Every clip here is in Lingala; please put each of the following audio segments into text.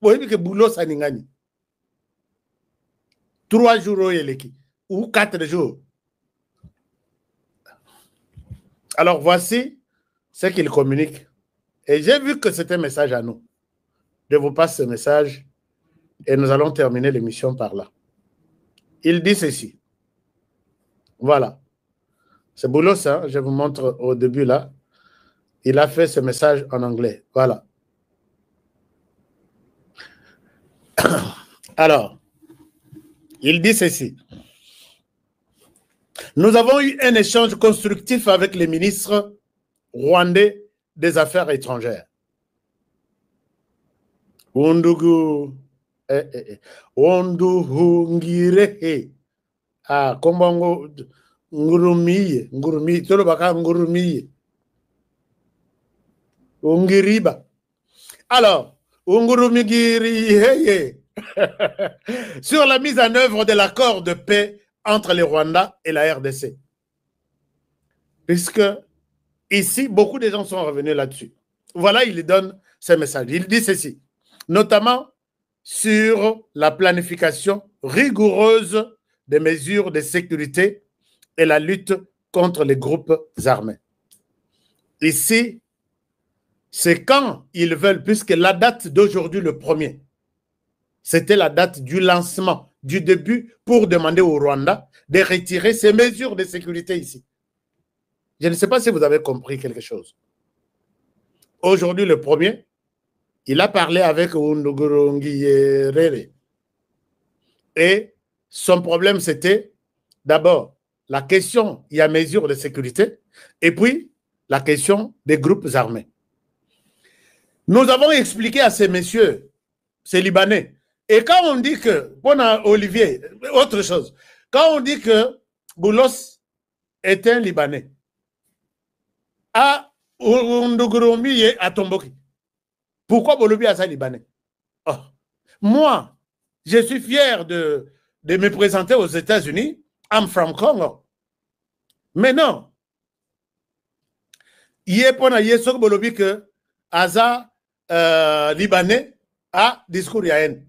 boyebi ke Boulos aningani 3 jours ou 4 jours. Alors voici ce qu'il communique. Et j'ai vu que c'était un message à nous. Je vous passe ce message et nous allons terminer l'émission par là. Il dit ceci. Voilà. C'est Boulos, hein? Je vous montre au début là. Il a fait ce message en anglais. Voilà. Alors, il dit ceci. Nous avons eu un échange constructif avec les ministres rwandais des Affaires étrangères. Ondugu Onduhungirehe. Ah, Kombongo Ngurumiye. Ngurumiye. Tolobaka Ngurumiye. Ungiriba. Alors, Ungurumigiriheye. Sur la mise en œuvre de l'accord de paix entre le Rwanda et la RDC. Puisque ici, beaucoup de gens sont revenus là-dessus. Voilà, il donne ce message. Il dit ceci, notamment sur la planification rigoureuse des mesures de sécurité et la lutte contre les groupes armés. Ici, c'est quand ils veulent, puisque la date d'aujourd'hui, le 1er, c'était la date du lancement, du début, pour demander au Rwanda de retirer ces mesures de sécurité ici. Je ne sais pas si vous avez compris quelque chose. Aujourd'hui, le 1er, il a parlé avec Undugurungiyerere. Et son problème, c'était d'abord la question, il y a mesures de sécurité, et puis la question des groupes armés. Nous avons expliqué à ces messieurs, ces Libanais, et quand on dit que, bon, Olivier, autre chose, quand on dit que Boulos est un Libanais, à Ndugurumi et à Tomboki, pourquoi Bolobi est un Libanais? Oh. Moi, je suis fier de me présenter aux États-Unis. I'm from Congo. Mais non. Il y a pas de Bolobi que Aza Libanais a discours yaen.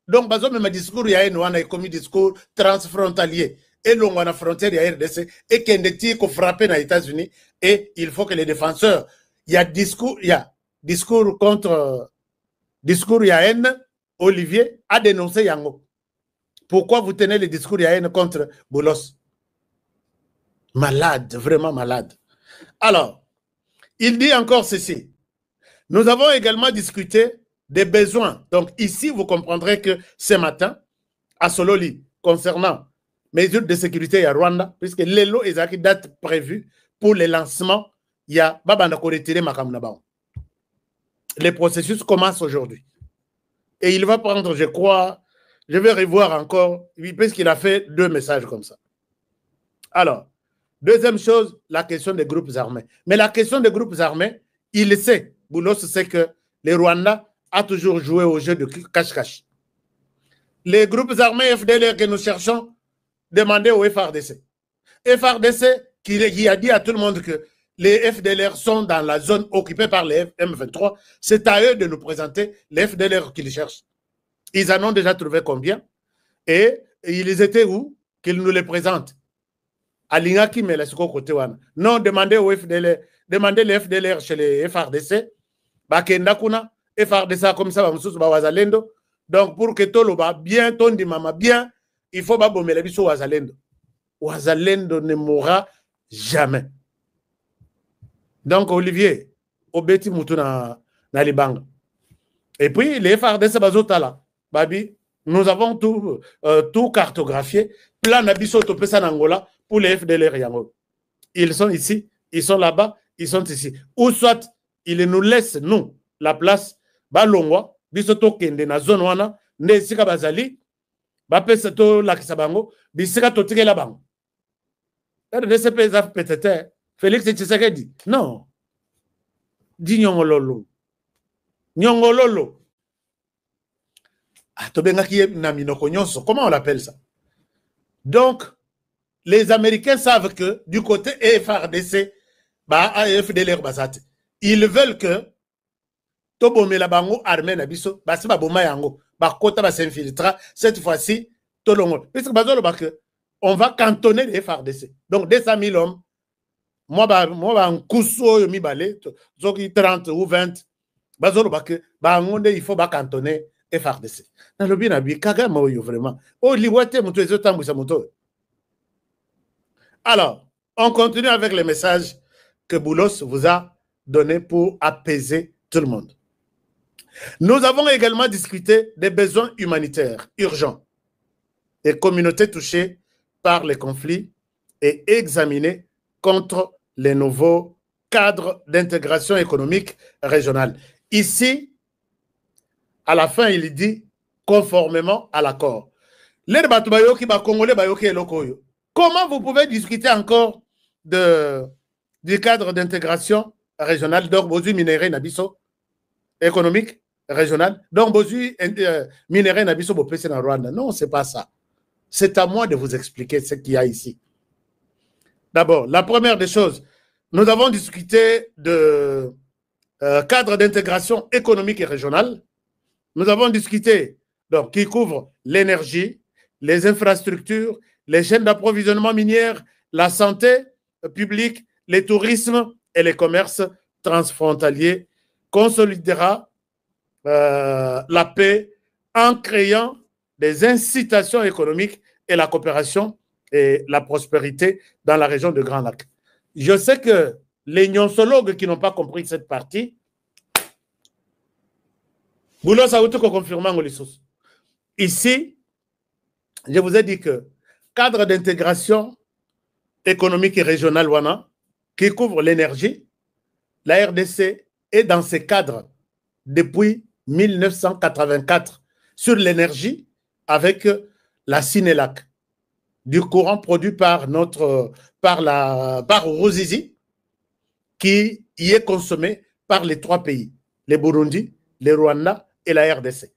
Donc, bazo même discours yaen, on a commis discours transfrontalier. Et l'on a la frontière à RDC et qu'il y a des tirs qui frappent aux États-Unis et il faut que les défenseurs, il y a discours contre discours yaen. Olivier a dénoncé Yango. Pourquoi vous tenez le discours yaen contre Boulos? Malade, vraiment malade. Alors, il dit encore ceci. Nous avons également discuté des besoins. Donc ici, vous comprendrez que ce matin, à Sololi, concernant mesures de sécurité à Rwanda, puisque l'élo est une date prévue pour le lancement, il y a Babandako retiré Makamnabao. Les processus commencent aujourd'hui. Et il va prendre, je crois, je vais revoir encore, puisqu'il a fait 2 messages comme ça. Alors, deuxième chose, la question des groupes armés. Mais la question des groupes armés, il sait, Boulos sait que le Rwanda a toujours joué au jeu de cache-cache. Les groupes armés FDLR que nous cherchons, demandez au FRDC. FRDC qui a dit à tout le monde que les FDLR sont dans la zone occupée par les M23, c'est à eux de nous présenter les FDLR qu'ils cherchent. Ils en ont déjà trouvé combien? Et ils étaient où? Qu'ils nous les présentent. À l'Ingaki, mais là, c'est côté wana. Non, demandez aux FDLR, demandez les FDLR chez les FRDC. Bakenda kuna, FRDC comme ça, wazalendo. Donc, pour que tout le monde bien, ton di mama bien, il faut pas bomber les bisous wazalendo. Wazalendo ne mourra jamais. Donc, Olivier, Obeti Moutouna na Libanga. Et puis, les FRDC bazotala, babi, nous avons tout cartographié. Plan Nabiso Topesa Nangola pour les FDLR Yango. Ils sont ici, ils sont là-bas, ils sont ici. Ou soit, ils nous laissent, nous, la place, Balongwa, Bisoto Kende na zone wana, Nesika Bazali, Bapesato Lakisabango, Bisika Totike Labango. RDCP peut-être. Félix Tshisekedi. Non. Dis Nyongololo. Nyongololo. Comment on l'appelle ça? Donc, les Américains savent que du côté FRDC, FDLR, ils veulent que tobomela bango armée na biso basi baboma yango bakota basinfiltra cette fois-ci tolongo puisque bazoloba que on va cantonner les FARDC donc 200 000 hommes moi nkusu oyo mibale zoki 30 ou 20 bazoloba que bango nde il faut bacantonner FARDC nalobi na bi kagama oyo vraiment o liwate mutu ezotambwisa mutu. Alors on continue avec les messages que Boulos vous a donné pour apaiser tout le monde. Nous avons également discuté des besoins humanitaires urgents des communautés touchées par les conflits et examiné contre les nouveaux cadres d'intégration économique régionale. Ici, à la fin, il dit conformément à l'accord. Comment vous pouvez discuter encore du cadre d'intégration régionale d'Orbozu Minéré Nabiso économique régional d'Orbozu Minéré Nabiso Bopese na Rwanda? Non, c'est pas ça. C'est à moi de vous expliquer ce qu'il y a ici. D'abord, la première des choses, nous avons discuté de cadre d'intégration économique et régionale. Nous avons discuté, donc, qui couvre l'énergie, les infrastructures, les chaînes d'approvisionnement minière, la santé publique, le tourisme et les commerces transfrontaliers, consolidera la paix en créant des incitations économiques et la coopération et la prospérité dans la région de Grand Lac. Je sais que les nonsologues qui n'ont pas compris cette partie, Boulos a confirmé. Ici, je vous ai dit que cadre d'intégration économique et régionale WANA, qui couvre l'énergie, la RDC est dans ces cadres depuis 1984 sur l'énergie avec la Sinelac, du courant produit par Ruzizi, qui y est consommé par les trois pays, les Burundi, les Rwanda et la RDC.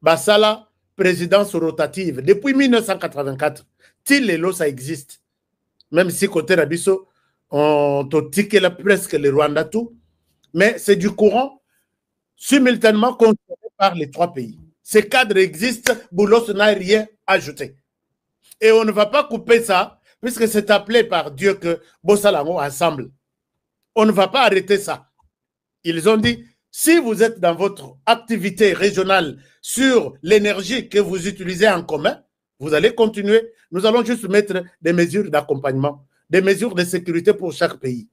Basala, présidence rotative, depuis 1984, Tilelo, ça existe. Même si côté Rabiso, on totique presque le Rwanda tout, mais c'est du courant simultanément consommé par les trois pays. Ces cadres existent, Boulos n'a rien ajouté. Et on ne va pas couper ça, puisque c'est appelé par Dieu que Bossalango ensemble. On ne va pas arrêter ça. Ils ont dit, si vous êtes dans votre activité régionale sur l'énergie que vous utilisez en commun, vous allez continuer. Nous allons juste mettre des mesures d'accompagnement, des mesures de sécurité pour chaque pays.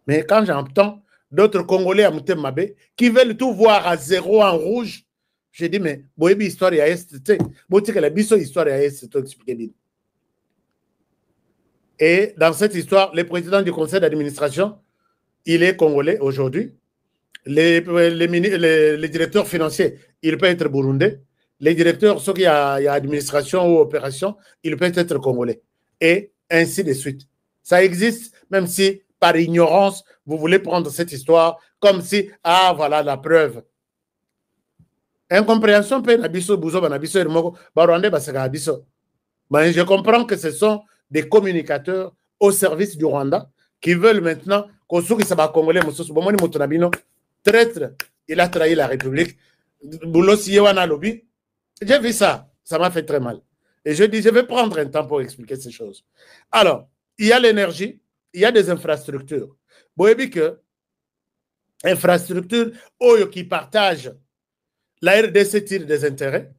Mais quand j'entends d'autres Congolais à Moutemabé qui veulent tout voir à zéro en rouge, je dis, mais boyebi histoire ya est, botique la biso histoire ya est, to expliquer bien. Et dans cette histoire, le président du conseil d'administration, il est congolais aujourd'hui. Les directeurs financiers, il peut être burundais. Les directeurs, ceux qui ont administration ou opération, il peut être congolais. Et ainsi de suite. Ça existe, même si par ignorance, vous voulez prendre cette histoire comme si, ah, voilà la preuve. Incompréhension, mais je comprends que ce sont des communicateurs au service du Rwanda qui veulent maintenant qu'on soit congolais, traître, il a trahi la République. J'ai vu ça, ça m'a fait très mal. Et je dis, je vais prendre un temps pour expliquer ces choses. Alors, il y a l'énergie, il y a des infrastructures. Vous voyez que infrastructures qui partagent, la RDC tire des intérêts,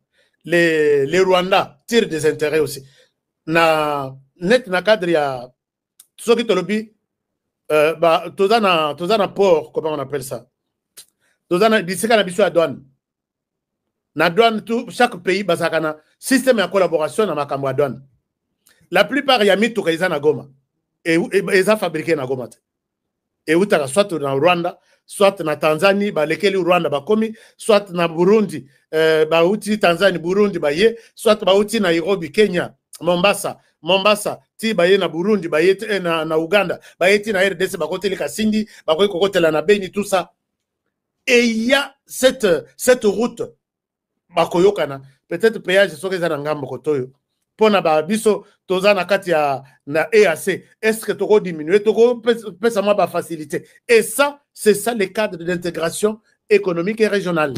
les Rwandais tirent des intérêts aussi. Net na cadre ya soki tolobi tozana port, comment on appelle ça, tozana disika na biso ya douane na douane tout chaque pays basakana système de collaboration na makambo ya douane. La plupart ya mituka eza na Goma et eza fabriqué na Goma et utaka soit na Rwanda soit na Tanzanie balekeli Rwanda bakomi, soit na Burundi bauti Tanzanie Burundi baye, soit bauti Nairobi Kenya Mombasa ti baye na Burundi baye na Uganda baye ti na RDC bakoteli Kasindi bakoy kokotela na Beni, tout ça. Et il y a cette route bakoyokana peut-être péage soki za na ngambo kotoyo pona ba biso toza na kati ya na EAC, est-ce que toko diminuer toko pesa moi ba facilité. Et ça, c'est ça les cadres d'intégration économique et régional.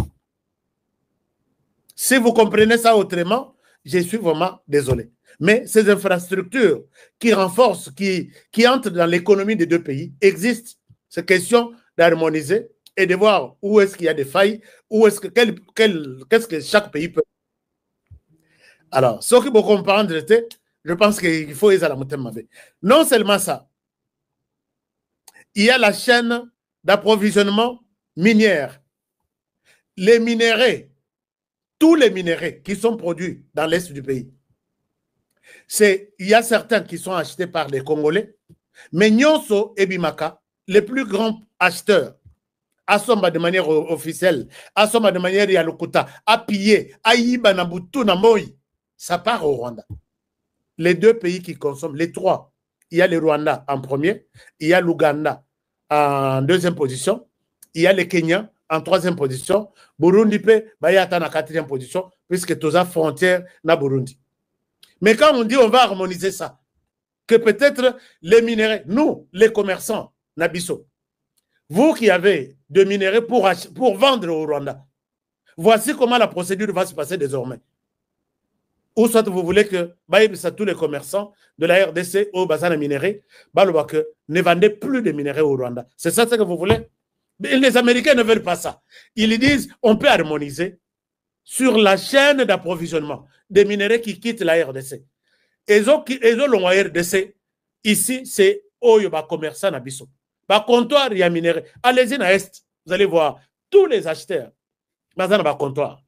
Si vous comprenez ça autrement, je suis vraiment désolé. Mais ces infrastructures qui renforcent, qui entrent dans l'économie des deux pays existent. C'est question d'harmoniser et de voir où est-ce qu'il y a des failles, où est-ce que qu'est-ce que chaque pays peut. Alors, ce que vous comprenez, je pense qu'il faut les aller. Non seulement ça, il y a la chaîne d'approvisionnement minière. Les minéraux, tous les minéraux qui sont produits dans l'est du pays, il y a certains qui sont achetés par les Congolais, mais Nyonso et Bimaka, les plus grands acheteurs, Asomba de manière officielle, Asomba de manière Yalokuta, Apiyé, Aïba, Nabutu, Namoy, ça part au Rwanda. Les deux pays qui consomment, les trois, il y a le Rwanda en premier, il y a l'Ouganda en deuxième position, il y a le Kenya en troisième position, Burundi peut être en quatrième position, puisque tous les frontières na Burundi. Mais quand on dit on va harmoniser ça, que peut-être les minéraux, nous, les commerçants, Nabiso, vous qui avez de minéraux pour vendre au Rwanda, voici comment la procédure va se passer désormais. Ou soit vous voulez que tous les commerçants de la RDC au bazar minéraux ne vendez plus de minéraux au Rwanda. C'est ça ce que vous voulez? Mais les Américains ne veulent pas ça. Ils disent on peut harmoniser sur la chaîne d'approvisionnement des minéraux qui quittent la RDC. Et la RDC, ici, c'est Oyoba commerçant Nabiso. Par comptoir, il y a minéraux. Allez-y à l'Est, vous allez voir tous les acheteurs. Bazar comptoir.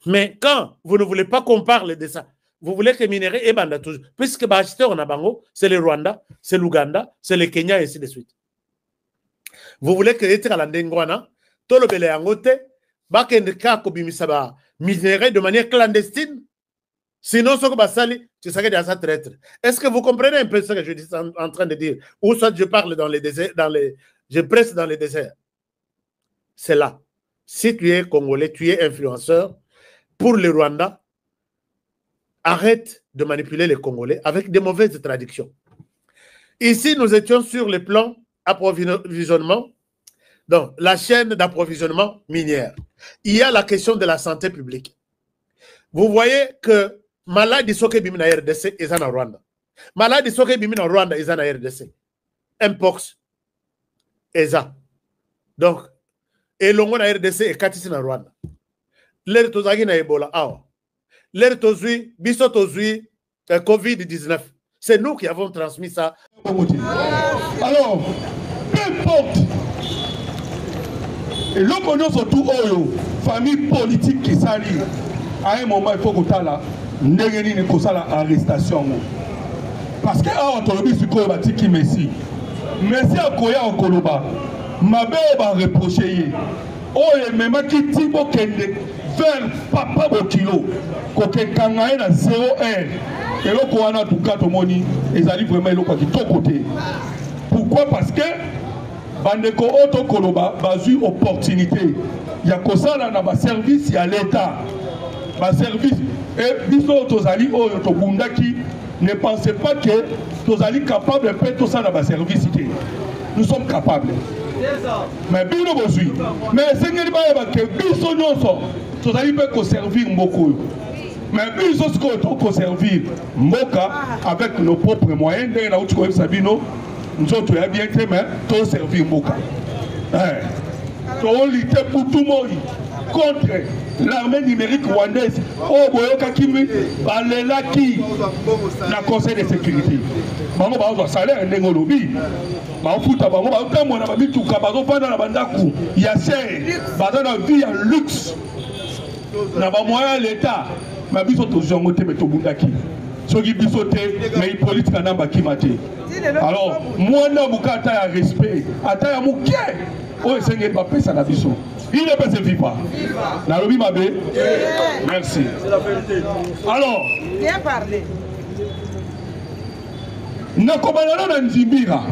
Mais quand vous ne voulez pas qu'on parle de ça, vous voulez que les minéraux et banda toujours. Puisque les acheteurs en Abango, c'est le Rwanda, c'est l'Ouganda, c'est le Kenya et ainsi de suite. Vous voulez que les Tralandengwana, tout le belé en côté, bakendeka kobimisaba minéraux de manière clandestine. Sinon, ce que basali, tu serais dans sa traître. Est-ce que vous comprenez un peu ce que je suis en train de dire? Ou soit je parle dans les déserts, je presse dans les déserts. C'est là. Si tu es Congolais, tu es influenceur, pour le Rwanda, arrête de manipuler les Congolais avec des mauvaises traductions. Ici, nous étions sur le plan approvisionnement, donc la chaîne d'approvisionnement minière. Il y a la question de la santé publique. Vous voyez que maladie soke bimina RDC est en Rwanda. Maladie soke bimina Rwanda est en RDC. Mpox est en. Donc, et l'ongo na RDC est katisi na Rwanda. L'air tozagi na Ebola awa. L'air tozui, biso tozui Covid-19. C'est nous qui avons transmis ça. Alors, peu importe. Et l'opinion surtout Oyo, famille politique qui s'allie. À un moment, il faut que tu aies là, n'ayez ni que ça l'arrestation. Parce que à Antolobi, c'est quoi bâti qui messi. Messi à Koya en Koloba. Ma belle va reprocher. Oh, et même qui Tibo Kende vers Papa Bokilo, Koke Kangae na 0-1. Et là, on a tout cas de moni, ils arrivent vraiment là qui tout côté. Pourquoi? Parce que Bandeko Oto Koloba, basu opportunité. Il y a que ça là dans ma service, il y a l'État. Ma service. Et biso Tozali Oyo Tobundaki, ne pensez pas que Tozali capable de faire tout ça dans ma service. Nous sommes capables. Mais bino bozui. Mais seigneur ba que biso nyonso tozali pe ko servir mboko. Mais biso sko to ko servir mboka avec nos propres moyens de na uti ko sabino nzoto ya bien te mais to servir mboka. To lutter pour tout monde contre l'armée numérique rwandaise. Oh boyoka kimi balela ki na conseil de sécurité. Bango ba salaire ndengo lobi. Bafuta bango ba utamona ba mituka bazo fanda na bandaku ya serre bazo na vie en luxe na ba moyen l'état ma biso to zongo te meto bundaki soki biso te mais politique na mbaki mate. Alors moi na bukata ya respect ata ya muke o esenge ba pesa na biso il ne peut se vivre na lobi mabe. Merci. C'est la vérité. Alors bien parler na kobalana na nzimbira.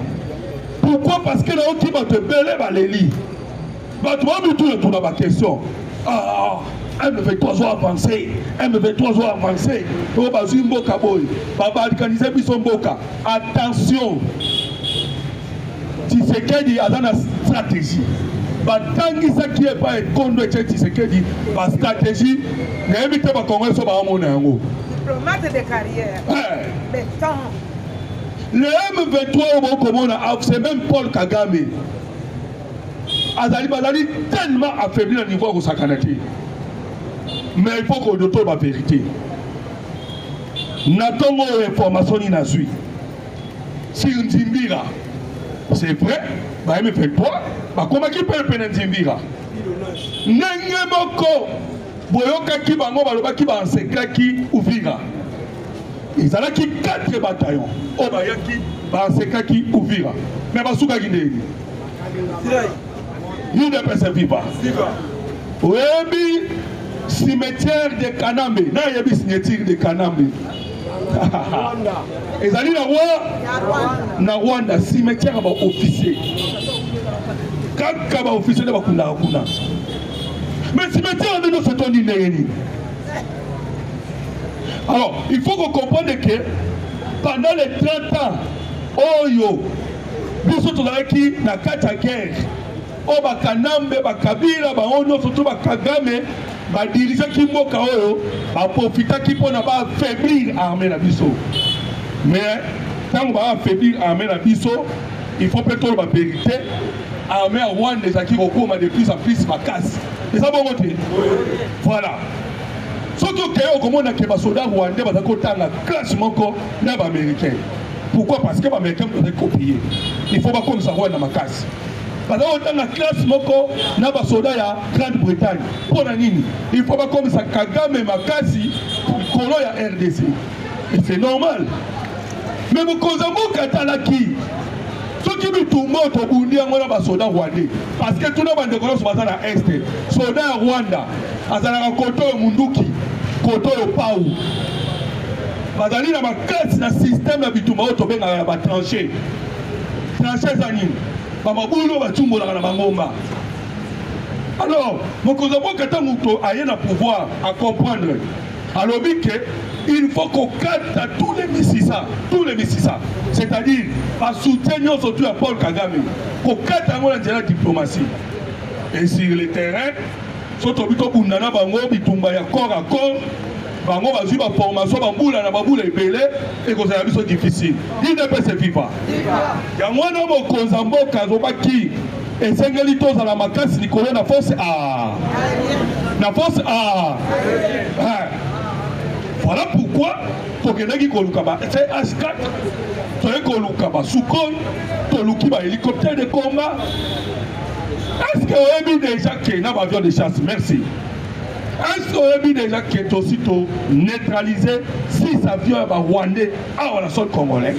Pourquoi? Parce que là, on va te belé baléli. Bah, tu vas me tourner dans ma question. Ah, M23 ont avancé. M23 ont avancé. On va jouer Mboka boy. On va organiser Bisson Mboka. Attention. Si c'est qu'il y a dans la stratégie. batangisa qui est pas Kondo et Tshisekedi par stratégie n'invite pas Congrès sur Bahamonango. Diplomate de carrière. Béton. Le M23 au Komona, c'est même Paul Kagame. Azali Bazali tellement affaibli le niveau de sa canadienne. Mais il faut qu'on donne la vérité. N'attendons l'information ni n'azui. Si on Nzimbira, c'est vrai, bah M23, bah comment qui peut le Nzimbira? Nengemoko, boyoka ki bango baloba ki ba enseka ki Uvira. Ils allaient qui 4 bataillons. Oh bah yaki ba enseka ki Uvira. Mais bah souka qui n'est. Il ne peut se vivre. Oui, cimetière de Kanambe. Non, il y a un cimetière de Kanambe. Ils allaient na Rwanda, cimetière à officier. Quand officier de Bakunda. Mais cimetière de nous, c'est un inéréni. Alors, il faut qu'on comprenne que pendant les 30 ans, Oyo, nous sommes qui na kata guerre. O Bakanambe, Bakabila, Baono, surtout Bakagame, ba dirigeant qui mboka oyo, ba profita qui pour na ba affaiblir l'armée na biso. Mais quand on va affaiblir l'armée na biso, il faut plutôt la vérité. L'armée à Rwanda des acquis recours de plus en plus ma casse. Et ça va monter. Voilà. Surtout que au Congo na ke ba soldats rwandais ba ko tanga classe moko na ba américain. Pourquoi? Parce que les Américains peuvent copier. Il faut pas comme ça Rwanda ma casse. Parce que dans la classe moko na ba soda ya Grande-Bretagne pour la nini il faut pas comme ça Kagame makasi kolo ya RDC et c'est normal mais vous kozamo katalaki ceux qui bitumba to bundi ngona ba soda rwandais parce que tout le monde décolle sur na est soda ya Rwanda azala koto munduki koto yo pau bazali na makasi na système ya bitumba to benga ba trancher za nini. Alors, Mokozamokatanguto a un pouvoir à comprendre. Alors, il faut qu'on cadre tous les Mississa, c'est-à-dire à soutenir surtout à Paul Kagame, qu'on cadre la diplomatie. Et sur le terrain, surtout Bundana Bango, Bitumba ya corps à corps, Bango va suivre la formation, Bamboula na Baboula et Belé, et que c'est un difficile. Il ne peut se vivre. Il y a moins de Kozambo, Kazobaki, et Sengelito à la Makas, Nicolas, la force A. La force A. Voilà pourquoi, Tokenagi Kolukaba, c'est H4, Tokenagi Kolukaba, Soukon, Tolukiba, hélicoptère de combat. Est-ce que vous avez déjà qu'il y a un avion de chasse? Merci. Est-ce que vous avez déjà qu'il est aussitôt neutralisé 6 avions rwandais à la sol congolais?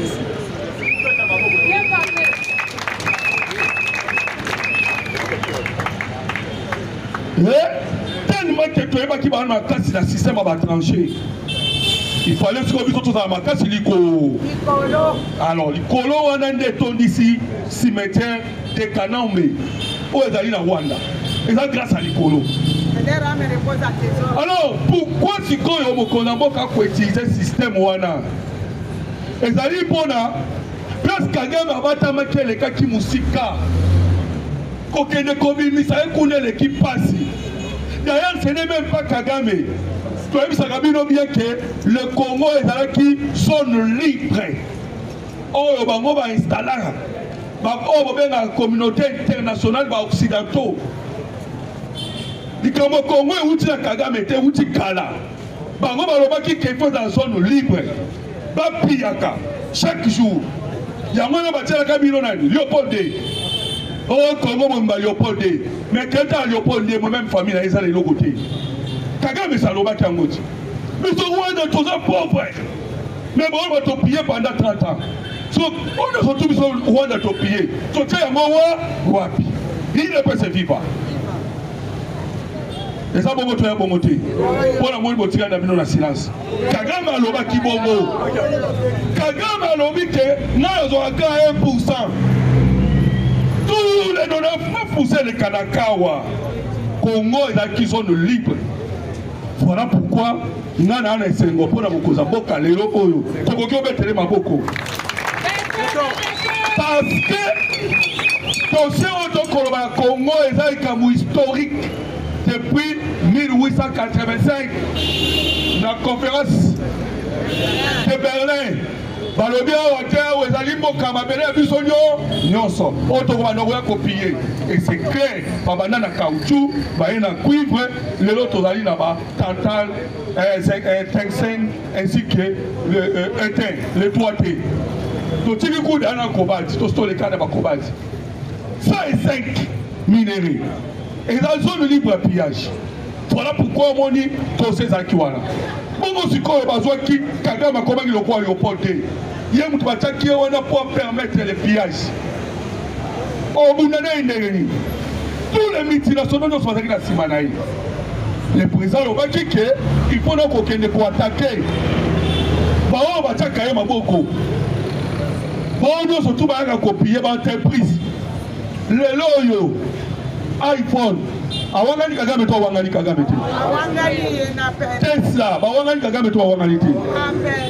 Tellement que tu es qui va dans le système à trancher. Il fallait se retrouver tous dans la casse, alors, les colos, on a des tons d'ici, cimetière de Kanambe, où est allé dans Rwanda. Et ça, grâce à l'Icolo. Alors, pourquoi si quand on a utilisé le système Rwanda? Et ça dit, bon, place Kagame a battu les cas qui moussika. Quand on a commis, ça a l'équipe passe. D'ailleurs, ce n'est même pas Kagame. Tu sais bien que le Congo est là qui sonne libre. Oh, on va installer. La communauté internationale occidentale. Le Congo est outil Kagame est outil Kala. Bango baloba qui fait dans la zone libre. Ba piaka chaque jour. Yango na batia ka bino na Léopold D. Oh Congo mon Léopold D. Mais quand à Léopold D moi même famille na isa les côté. Kagame ça loba kangoti. Mais ce Rwanda tous pauvres. Mais bon on va te piller pendant 30 ans. So on a surtout besoin Rwanda te piller. So tiens yango wa wapi. Il ne peut se vivre. Et ça, bon, tu es bon moté. Pour la moindre botique, on a mis silence. Kagame a l'oba qui bongo. Kagame a l'obi que nous avons 1%. Tous les 99% de Kanakawa, Congo et là qui sont libres. Voilà pourquoi nous avons un sengo pour la Mokoza Boka, les Oyo. Tokoki obetele maboko. Parce que dossier au Congo est un historique depuis 1885 la conférence de Berlin. Balobia Water, Wezali Mokama, Bele Bisonyo, Nyonso, Otobanoa copié. Et c'est clair, Babana caoutchouc, Baena cuivre, le lot Tozali là-bas, Tantal, Tengsen, ainsi que le éteint, le toité. Donc, tu coup d'un cobalt, tu les cas de ma cobalt. 105 minéraux. Et dans la zone de libre pillage. Voilà pourquoi on dit tous ces akiwana. Bongo siko besoin qui Kagame comment il le croit Léopold. Il y a un truc qui on a pour permettre les pillages. Au bout d'un an, tous les multinationaux sont dans la Simanaï. Le président le dit qu'il faut donc qu'on pour attaquer. Bah on va attaquer ma beaucoup. Bon nous surtout va copier ma entreprise. Le loyo iPhone. Awangani Kagame to awangani Kagame te. Awangani na pe. Tesla, awangani Kagame to awangani te.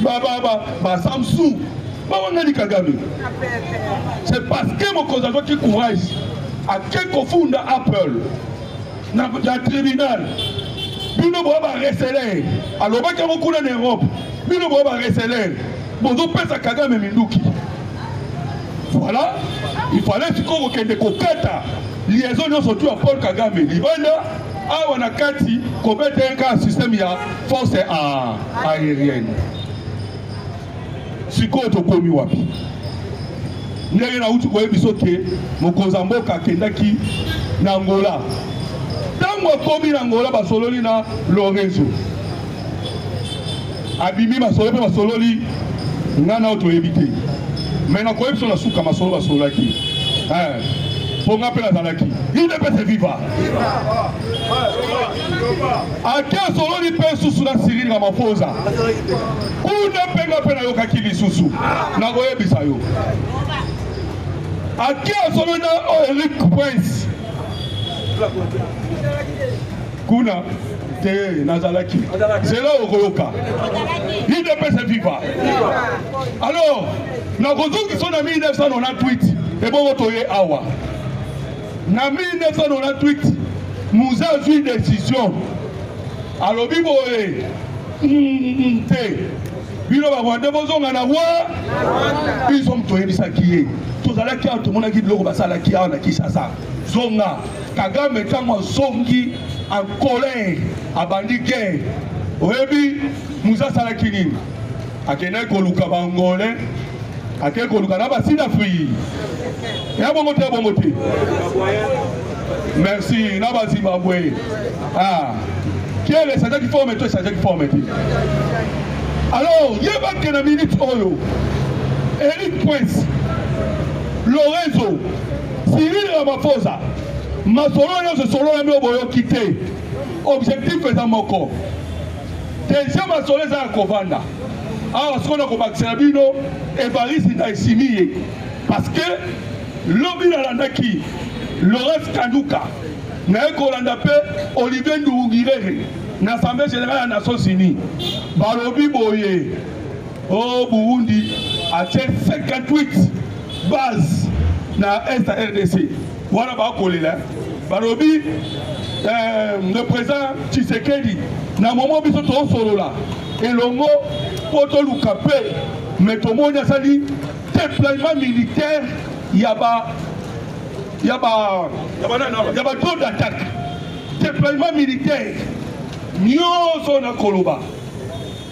Ba Samsung, awangani Kagame. C'est parce que mon causateur qui courage a quelque funda Apple na tribunal. Bino boba reseller. Alors ba kamo kuna en Europe. Bino boba reseller. Bozo pesa Kagame minduki. Voilà, il fallait que des coquettes. Liaison nous surtout à Paul Kagame. Libanda, a on a kati, commettre un système ya force aérienne. Siko to komi wapi. Ndenge na utu kwa bisoke, mokozamboka kendaki na Angola. Tango komi na Angola basololi na Lorenzo. Abimi basololi ngana auto éviter. Mais na koyebso na suka masolo basolaki. Pour rappeler la Zalaki. Il ne peut se vivre. À quel solo il peut sous la Syrie Ramaphosa? Où ne peut pas faire la Kili sous? Nagoye Bisayo. À quel solo Eric Prince? Kuna te Nazalaki. C'est là au Koyoka. Il ne peut se vivre. Alors, nous avons qui sont en 1998 et bon votoyer Awa. En 1998, nous avons eu une décision. Alors, ils ont tué Bisaki. Tous à la carte, tout le monde a dit que Bassalaki a Kisasa. Zonga, Kagame est en songi, en colère, à bandit guerre. Oebi, Moussa Salakini. A Kenya Koluka Bangolais, a Kenya Koluka Nabasina Fui. Et à bon côté. Merci, Naba Zimbabwe. Ah, qui est le Sadaki Forme et toi, Sadaki Forme? Alors, il y a une minute Oyo, Eric Prince, Lorenzo, Cyril Ramaphosa, Masolo, ce solo la mieux quitté. Objectif est dans mon corps. Déjà, Masolo est à Kovanda. Alors, ce qu'on a comme Axelabino, Evaris est Simié. Parce que l'Obi Nalandaki, Laurence Kanduka, Naeko Landapé, Olivier Ndougirere, l'Assemblée générale des Nations Unies, Balobi Boye, au Burundi, a 58 bases dans l'Est RDC. Voilà, Balobi, le président Tshisekedi, dans le moment où ils sont solo là, et le mot Poto Lukapé, mais tout le monde a sali, déploiement militaire, il y a trop d'attaques. Déploiement militaire. Nous sommes à Koloba.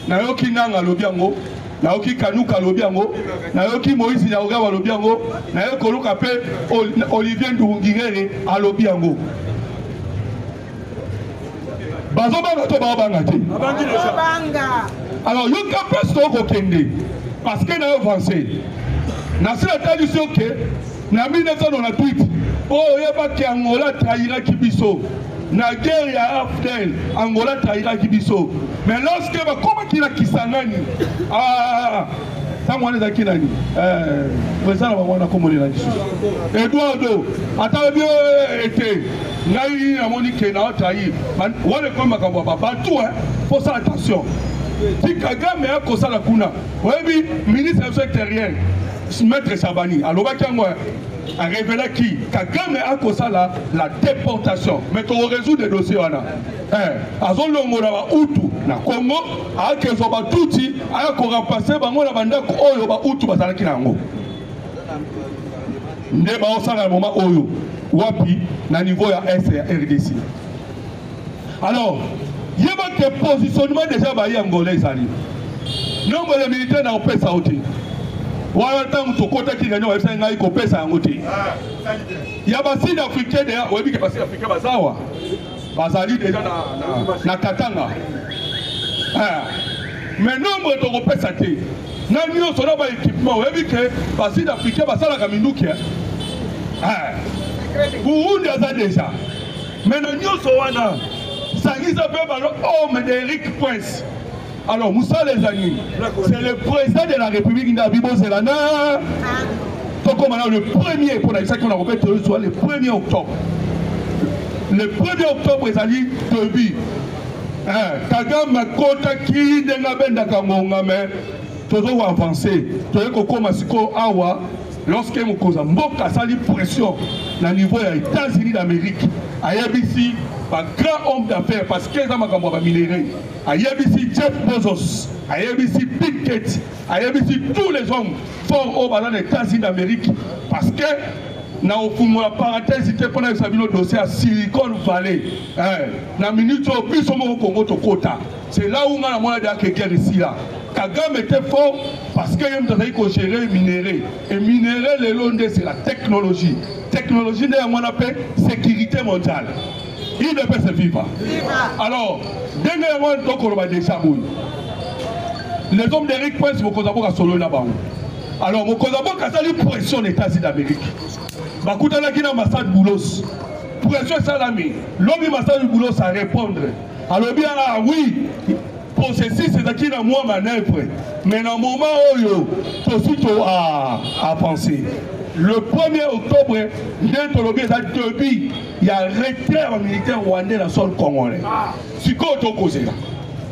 Nayoki Nanga Lobiango, Nayoki Kanuka Lobiango, Nayoki Moïse Naogawa Lobiango, Nayoki Koluka Pe Olivier Ndoungirere à Lobiango. Bazobanga to babangate. Alors, il y a un peu de Kende, parce qu'il a avancé. Dans cette tradition, en 1998, il y a Angola trahira Kibiso. Dans la guerre, il y a Aftel, Angola trahira Kibiso. Mais lorsque il y a comme Kisangani, ça m'a dit Kinani. Président, on a commandé là-dessus. Eduardo, attends bien, été. Naï, a moni Kena trahi. On est comme Makamba, partout, faut faire attention. Si Kagame a Kosala Kuna, oui, ministre de l'Extérieur, Maître Sabani, alors, a révélé qui Kagame a causé la déportation. Mais on résout des dossiers. Azon longo na Hutu na Congo, a kezo ba tuti, a ko remplacer bango na banda ko oyo ba Hutu bazalaki nango. Nde ba osala moment oyo wapi na niveau ya S et RDC. Alors, il y a un positionnement déjà baillé angolais zali. Nombre de militaires dans le Saoudi. Voilà le temps où tu côté qui gagne au FC Ngai ko pesa ngote. Il y a des Sud Africains derrière, oui que Sud Africains bazawa. Bazali déjà na Katanga. Mais nombre de ko pesa te. Na nyo so na ba équipement, oui que Sud Africains basala ka minduki. Burundi a déjà. Mais nyo so wana Sangiza Bebalo, homme d'Eric Prince. Alors, Moussa les amis, c'est le président de la République d'Abibo Zelana. Donc, le premier, pour la qu'on a répété, soit le 1er octobre. Le 1er octobre, ils ont dit début. Kagame Kotaki, Dengabenda Kamonga, mais toujours avancé. Toujours comme Asiko Awa, lorsque Mboka sali pression au niveau des États-Unis d'Amérique, à ABC, un grand homme d'affaires, parce qu'ils ont minéré. À ABC, Jeff Bezos, à ABC, Pickett, à ABC, tous les hommes forts au ballon des États-Unis d'Amérique, parce que dans la parenthèse, c'était pour le dossier à Silicon Valley. Dans la minute où plus au Congo, c'est là où on a moins de guerre ici. Kagame était fort parce qu'il a géré minéré. Et minéré, le Londres, c'est la technologie. Technologie, on appelle sécurité mondiale. Il ne peut se vivre. Alors, dernièrement, on a déjà les hommes d'Eric Prince vont à solo là-bas. Alors, mon Kozabo a une pression des États-Unis d'Amérique. Bakuta la Guinée Massad Boulos. Pression salami. L'homme Massad Boulos à répondre. Alors, bien là, oui. Processus c'est qui dans moi manœuvre. Mais dans le moment où tout à penser. Le 1er octobre, il y a un retrait militaire rwandais dans le sol congolais. C'est quoi ton cause là?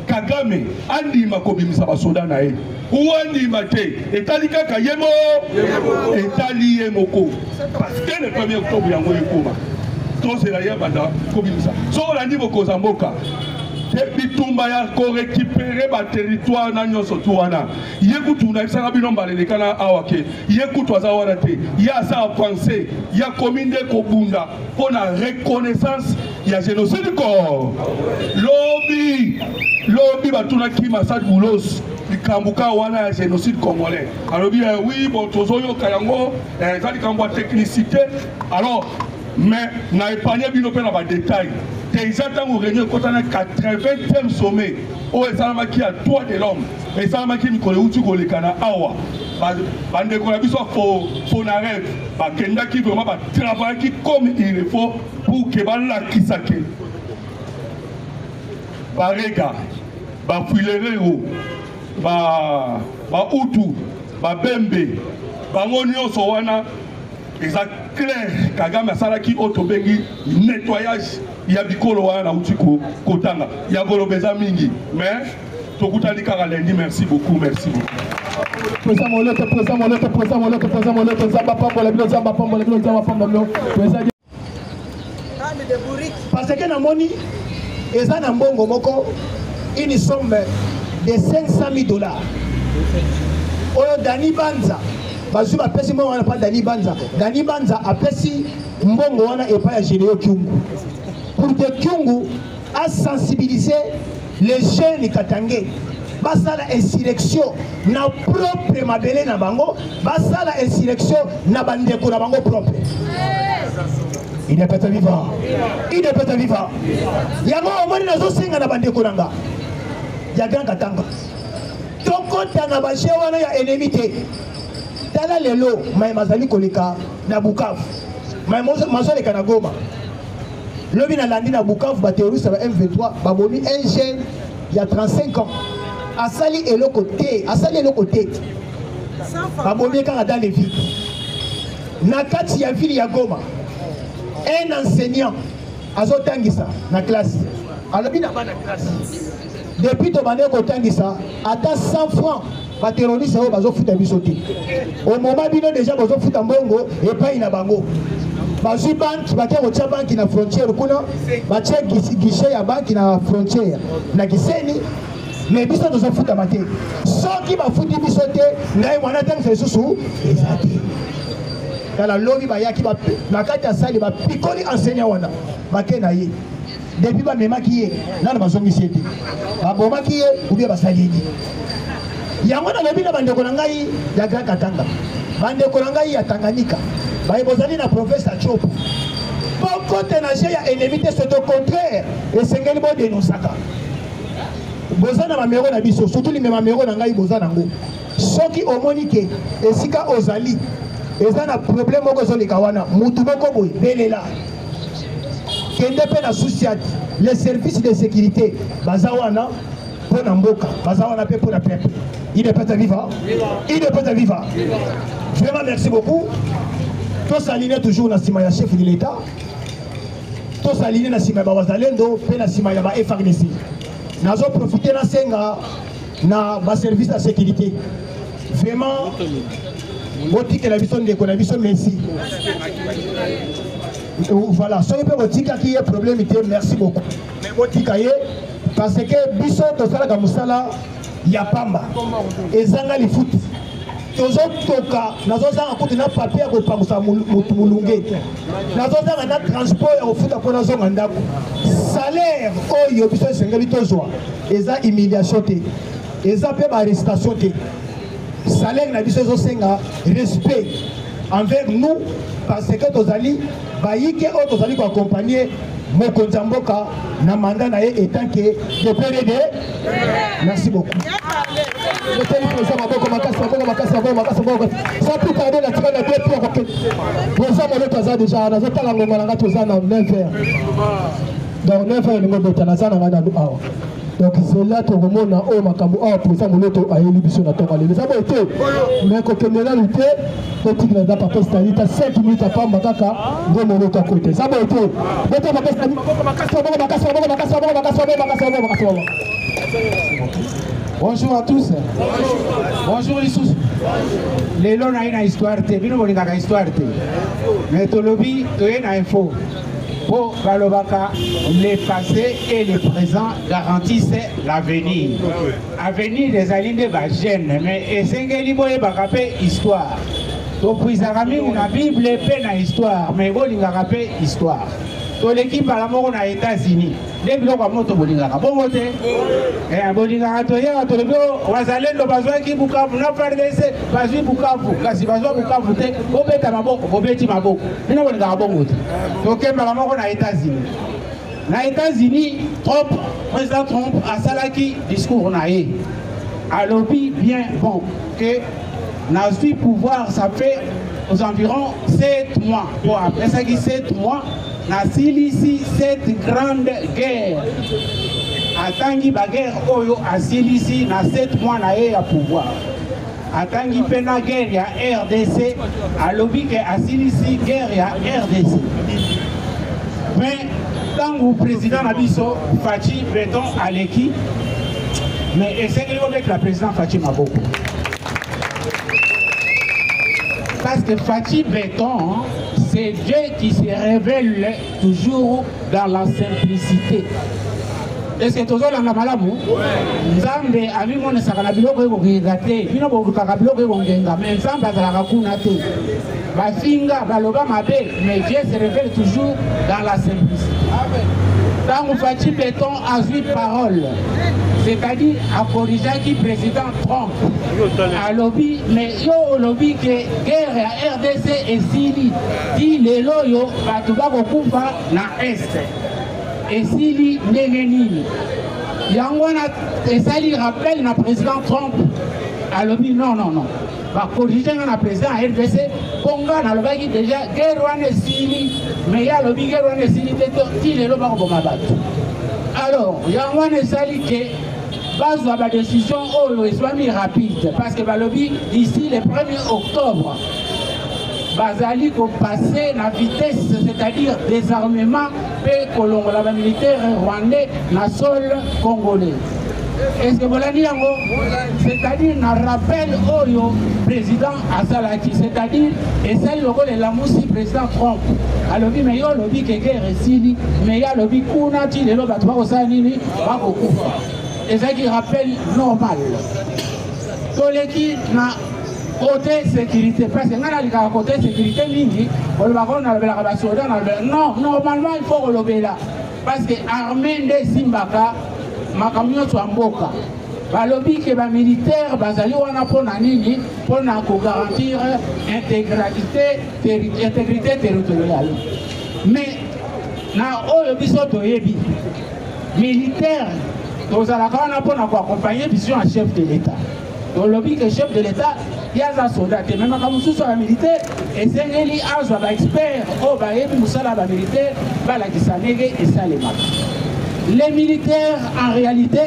Kagame, Andi Makobimisa Basoda Nae. Ou Andi Mate, Etalika Kayemo, Etali Yemoko. Parce que le 1er octobre, il y a un Yekoma. Tout c'est la Yabada, Kobimisa. So on a dit Mokozamboka. Bitumba ya ko récupérer ba territoire na nyoso tuwana yekutu na isaka binomba le kana awake yekutu azawana te ya sa français ya commune ko bunda pour la reconnaissance ya génocide ko lobby batuna ki Massad Boulos likambuka wana ya génocide congolais alors bien oui bon tozoyo kayango ça likambo technicité alors mais na épargné bino pe na ba détail. Déjà, dans le réunion, quand on a 80e sommet, où est-ce qu'il y a droit de l'homme, et ça m'a dit que les outils les canards, bande qu'on a vu soit faux narève, Kenda qui vraiment travailler comme il faut pour que la qui s'acque. Barega, Fuilerero, Hutu, Bembe, Bangonio Sowana, et ça clair, Kagame Salaki Otobengi, nettoyage. Il y a Bikolo Wana Outiko, Kotanga, il y a Golobeza Mingi. Mais, Tokutali Karalendi, merci beaucoup, merci beaucoup. Parce que dans Moni, ils ont un bon moko, une somme de 500 000 $. Dani Banza, parce que on n'a pas Dani Banza. Dani Banza a pesi mbongo wana et pas à Généo Kyungu. Pour que Kyungu a sensibilisé les jeunes katangais. Basa la insurrection na propre mabele na bango, basa la insurrection na bandeko na bango propre. Il n'est pas vivant. Il n'est pas vivant. Yango omoni nazo singa na bandeko nanga. Ya grand katanga. Toko tanga bashe wana ya ennemi te. Tala lelo mai mazali koleka na Bukavu. Mai mazo leka na Goma. Lobi na landi na Bukavu ba terroriste ba M23 ba boni un jeune il y a 35 ans. Asali eloko te, asali eloko te. Ba boni ka dans les villes. Na kati ya ville ya Goma. Un enseignant azotangisa na classe. Alobi na bana classe. Depuis to bane ko tangisa ata 100 francs ba terroriste oyo bazofuta biso te. Au moment bino déjà bazofuta mbongo epai na bango. Bazwi banki bakia kotia banki na frontière kuna batia guichet ya banki na frontière na Gisenyi mais biso tozofuta mate. Soki bafuti biso te ngai mwana tangi lisusu eza te. Kala lobi bayaki na kati ya sali bapikoli enseignant wana bake na ye. Depuis ba memaki ye nana bazongisi ete babomaki ye ubie basali ye yango na lobi na bandeko na ngai ya Grand Katanga bandeko na ngai ya Tanganyika bayebozali na province ya Chopo poko tenager ya ennemi te c'est au contraire esengeli bo denosaka boza na mamero na biso surtout li mamero na ngai boza nango soki omoni ke esika ozali eza na problème moko ezoleka wana mutu moko boye belela kende pe na souciat les services de sécurité bazawana pour Namboka bazawana pe pour la peuple il est pas à vivre il est pas à vivre vraiment merci beaucoup tous alignés toujours na sima ya chef de l'état tous alignés na sima ba wazalendo pe na sima ya ba FARDC nazo profiter na senga na ba service de sécurité vraiment botique la biso ndeko na biso merci. Voilà, soyez pas botique qui est problème, merci beaucoup. Mais botique parce que biso to sala ka musala ya pamba. Ezanga li foot. Tozo toka nazo zanga kuti na papier ko pangusa mulunge. Nazo zanga na transport au foot ko nazo ngandako. Salaire oyo biso sengeli tozwa. Eza humiliation te. Eza pe ba arrestation te. Salaire na biso zo senga respect envers nous parce que tozali baïke o tozali ko accompagner mokonzi mboka na mandat na ye étant que de PDD. Merci beaucoup. Le téléphone maboko makasi ça peut tarder la tirade de pieds pour ça mon toza déjà na zotala ngoma nga toza na 9h donc 9h ngo botana sana ngana awa. Donc c'est là que vous montrez au Makambo pour ça mon auto a élu biso na tonga les abo été mais ko kenela luté petit na da papa stali ta 5 minutes à pamba kaka de mon auto à côté ça abo été bota papa stali bonjour à tous. Bonjour les sous. Les lots na une histoire te bino bolinga ka histoire te mais to lobby to une info. Pour Balobaka, le passé et le présent garantissent l'avenir. L'avenir des alliés va gêne, mais Esengeli Boye Bakapé histoire. Donc, puis la Bible est peine à histoire, mais vous l'avez histoire. To l'équipe à la mort aux États-Unis. Les blocs à moto bolingara. Bon vote. Et bolingara to ya to le bureau wazalendo bazwa ki Bukavu na FARDC bazwi Bukavu kasi bazwa Bukavu te obeta maboko obeti maboko. Bino bolingara bon vote. To kemba la mort aux États-Unis. Na États-Unis, Trump, président Trump a salaki discours naé. À lobby bien bon que n'a su pouvoir ça fait aux environs 7 mois. Bon après ça qui 7 mois na silisi cette grande guerre atangi baguerre oyo asilisi na 7 mois na ye ya pouvoir atangi pena guerre ya RDC alobi ke asilisi guerre ya RDC mais tangu président na biso Fachi Beton aleki mais esengeli avec la président Fachi Maboko parce que Fachi Beton c'est Dieu qui se révèle toujours dans la simplicité. Est-ce que toujours dans la malamu? Nzambe ami mone sakana biloko eko kigate, bino bo kakabiloko eko ngenga, mais Nzambe azalaka kuna te. Ba finga baloba mabe, mais Dieu se révèle toujours dans la simplicité. Dans Fachi Beton a eu parole. C'est-à-dire à corriger qui président Trump à lobby, mais yo lobby que guerre à RDC et Sili dit les loyaux batuba kokufa na est et Sili nengenini yangwana et Sali rappelle na président Trump à lobby non va corriger na président RDC Conga na lobby déjà guerre wana Sili mais ya lobby guerre wana Sili dit les loyaux bakoboma batu alors yangwana Sali que base à la décision est rapide parce que Balobi d'ici le 1er octobre Bazali ko passer la vitesse c'est-à-dire désarmement et la militaire rwandais na sol congolais Est-ce que vous l'avez dit? C'est-à-dire, un rappel au président Asalaki, c'est-à-dire, et c'est le rôle de la moussi président Trump. Alors, il y a le lobby qui est récili, mais il y a le lobby qui est le lobby et ça qui rappelle normal. Tous les qui n'a côté sécurité, parce que nous avons côté sécurité, non, normalement il faut relever là. Parce que l'armée de Simbaka, ma camion soit mboka. Balobi que les militaires bazali wana pona nini pona ko garantir intégrité territoriale. Mais na oyo biso toyebi militaire nous allons pona ko accompagner vision à chef de l'État. Donc lobby que chef de l'État il y a un soldat même comme sous un militaire et c'est lui azwa ba expert au ba yebi musala ba militaire ba la kisanege et ça les marques. Les militaires en réalité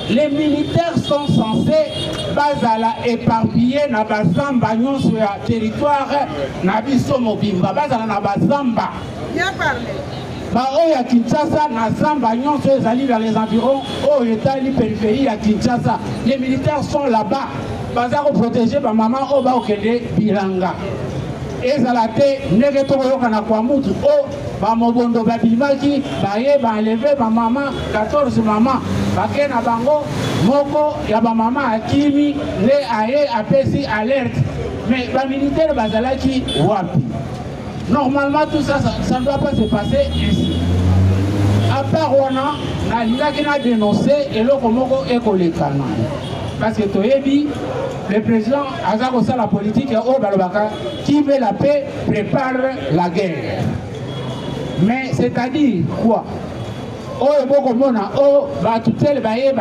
les militaires sont censés éparpiller na bazamba sur le territoire na biso mobimba bazala na bazamba. Bien parlé. Oya Kinshasa na zamba nyonso ezali dans les environs au etali périphérie à Kinshasa. Les militaires sont là-bas. Baza ko protéger ba maman au ba okende bilanga. Ezalate ndenge tokoyoka na kwa mutu o ba mobondo babimaki baye ba enlever ba mama 14 mama bake na bango moko ya ba mama akimi le aye apesi alerte mais ba militaire bazalaki wapi. Normalement tout ça ne doit pas se passer ici. À part wana na lingaki na dénoncer eloko moko ekolekana parce que toyebi le président Azako ça la politique au Balobaka qui veut la paix prépare la guerre. Mais c'est-à-dire quoi? Oh bokomona oh ba tutelle baye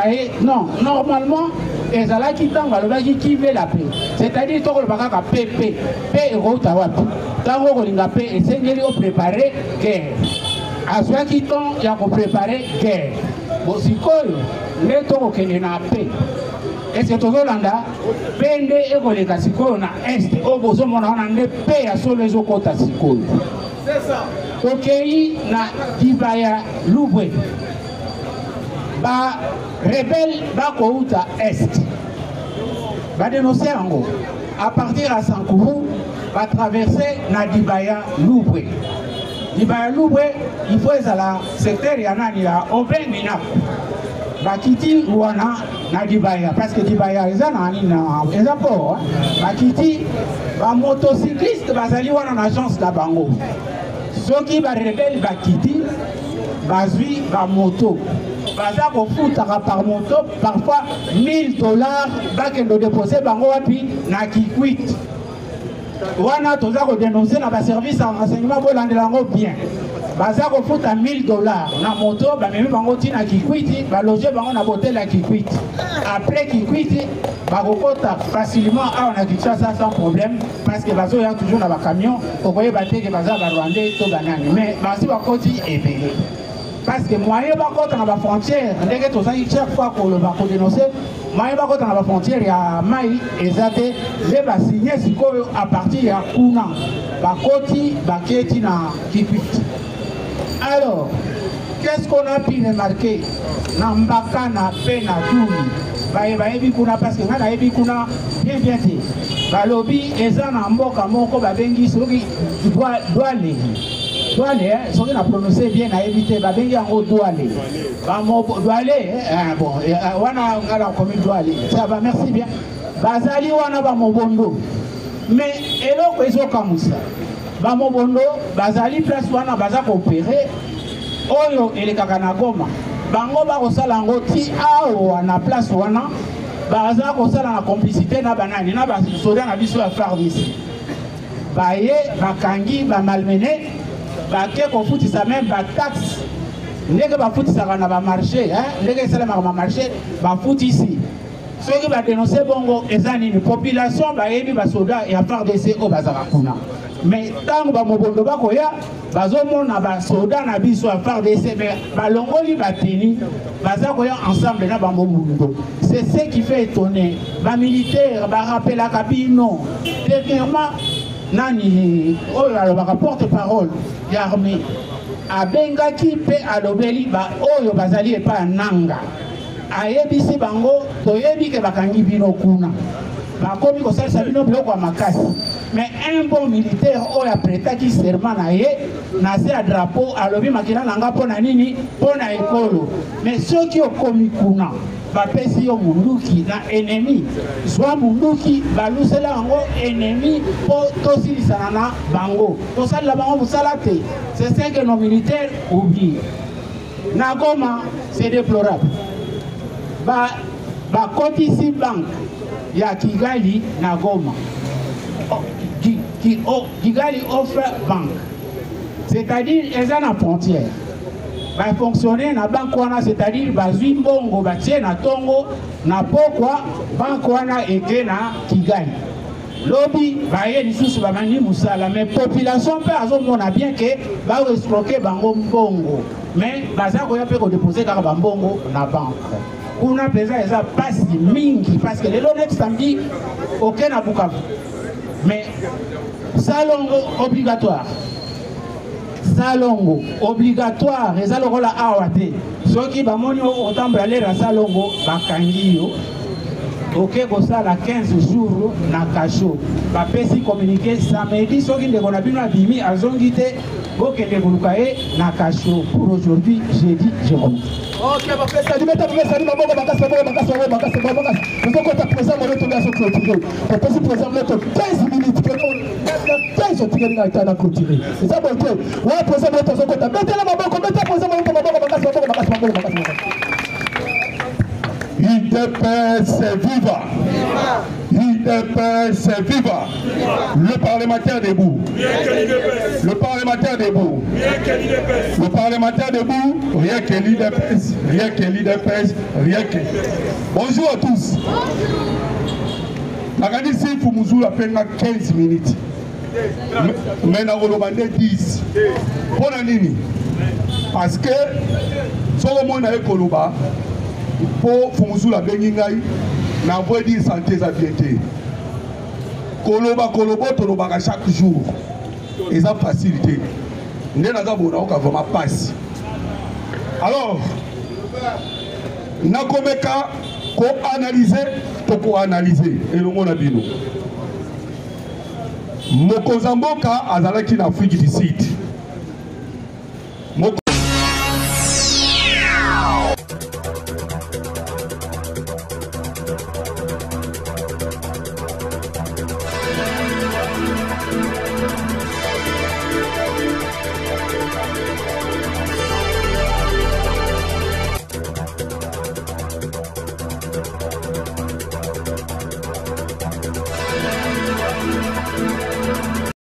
non normalement ezala qui tang balobaki qui veut la paix. C'est-à-dire to ko baka paix et rota wapi. Tango ko linga paix et sengeli au préparer guerre. Azwa qui tang ya ko préparer guerre. Bon sikoyo le to ko kene na paix. Est-ce que tozolanda pende ekoleka sikoyo na est o bozomona wana nde pe ya solo ezokota sikoyo. C'est ça. Okei na Dibaya Lubwe ba rebelle ba kouta est ba dénoncer ango à partir à Sankourou va traverser na Dibaya Lubwe. Dibaya Lubwe il faut ezala secteur ya nani ya Obengina bakiti wana na Dibaya parce que Dibaya eza nani na eza po bakiti ba motocycliste bazali wana na agence la bango soki ba rebelle bakiti bazui ba moto baza ko futaka par moto parfois $1000 bakendo déposer bango wapi na Kikwit wana toza ko dénoncer na ba service en renseignement bolandelango bien baza ko futa $1000 na moto ba memi bango tina Kikwit ba loger bango na hôtel à Kikwit après Kikwit ba kokota facilement à on a Kinshasa sans problème parce que bazo ya toujours na ba camion okoye bateke baza ba Rwandais to banani mais basi ba koti ebele parce que moyen ba kota na ba frontière ndenge to zaki chaque fois ko le ba ko dénoncer moyen ba kota na ba frontière ya mai ezate le ba signer sikoyo à partir ya kuna ba koti ba keti na Kikwit. Alors qu'est-ce qu'on a pu remarquer na mbaka na pe na dumi bayebi kuna parce que ngana yebi kuna bien te balobi eza na mboka moko babengi soki douale soki na prononcer bien na yebi te babengi yango douale bon wana ngala comme douale ça va merci bien bazali wana ba mobondo mais eloko ezokamusa ba mobondo bazali place wana baza coopérer oyo elekaka na Goma bango ba kosala ngo ti awa na place wana baza kosala na complicité na banani na ba soda na biso ya FARDC baye bakangi ba malmené ba ke ko futisa même ba taxe ndenge ba futisa na ba marché ndenge sala ma marché ba futisi soki ba dénoncer bongo ezani ni population ba yebi ba soda ya FARDC o bazaka kuna mais tango ba mobondo bakoya bazomona ba soda na biso ya FARDC mais balongoli bateni baza koya ensemble na ba mobondo. C'est ce qui fait étonner ba militaire ba rappel la cabino dernièrement nani oh alors ba porte-parole de l'armée abengaki pe alobeli ba oyo bazali epa nanga ayebisi bango toyebi ke bakangi bino kuna bakomi kosalisa bino biloko ya makasi mais un bon militaire oyo apretaki serment na ye na se ya drapeau alobi makila nanga mpona nini mpona ekolo mais soki okomi kuna bapesi yo munduki na ennemi zwa munduki balusela yango ennemi mpo tosilisana na bango tosalela bango mosala te c'est ce que nos militaires oublient. Na Goma c'est déplorable bakotisi banque ya Kigali na Goma Kigali offre banque c'est-à-dire elles ont une frontière va fonctionner na banque wana c'est-à-dire bazwi mbongo batie na tongo na pokwa banque wana eke na Kigali lobi baye lisusu bamani musala mais population pe azomona bien que ba escroquer bango mbongo mais baza koya pe ko déposer kaka bambongo na banque kuna pesa eza pasi mingi parce que lelo next samedi aucun na Bukavu mais salongo obligatoire salongo obligatoire eza lokola awa te soki bamoni otambola lera salongo bakangi yo ok kosala 15 jours na kasho bapesi communiqué samedi soki ndeko na bino abimi azongi te bokende koluka ye na kasho pour aujourd'hui jeudi je remonte. Ok, bapesa limeta bapesa lima moko bakasa nous avons présent mon retour à ce clôture on peut se présenter 15 minutes que nous 15 jours tu as été à clôturer c'est ça bon que ouais présent mon retour à mettez la maboko mettez présent mon retour bakasa IDPS viva! IDPS viva! Le parlementaire debout! Le parlementaire debout! Le parlementaire debout! Rien que l'IDPS! Rien que l'IDPS! Rien que... Bonjour à tous! Naganisi Fumuzu a fait 15 minutes. Mais na olobande 10. Pour nini? Parce que si on a ekoloba pour Fumuzu la bengingai na voie dire santé za bienté. Koloba toloba chaque jour. Et ça facilité. Ndé na za bona oka vraiment passe. Alors nakomeka ko analyser to ko analyser et le monde a bino. Mokozamboka azalaki na Afrique du Sud.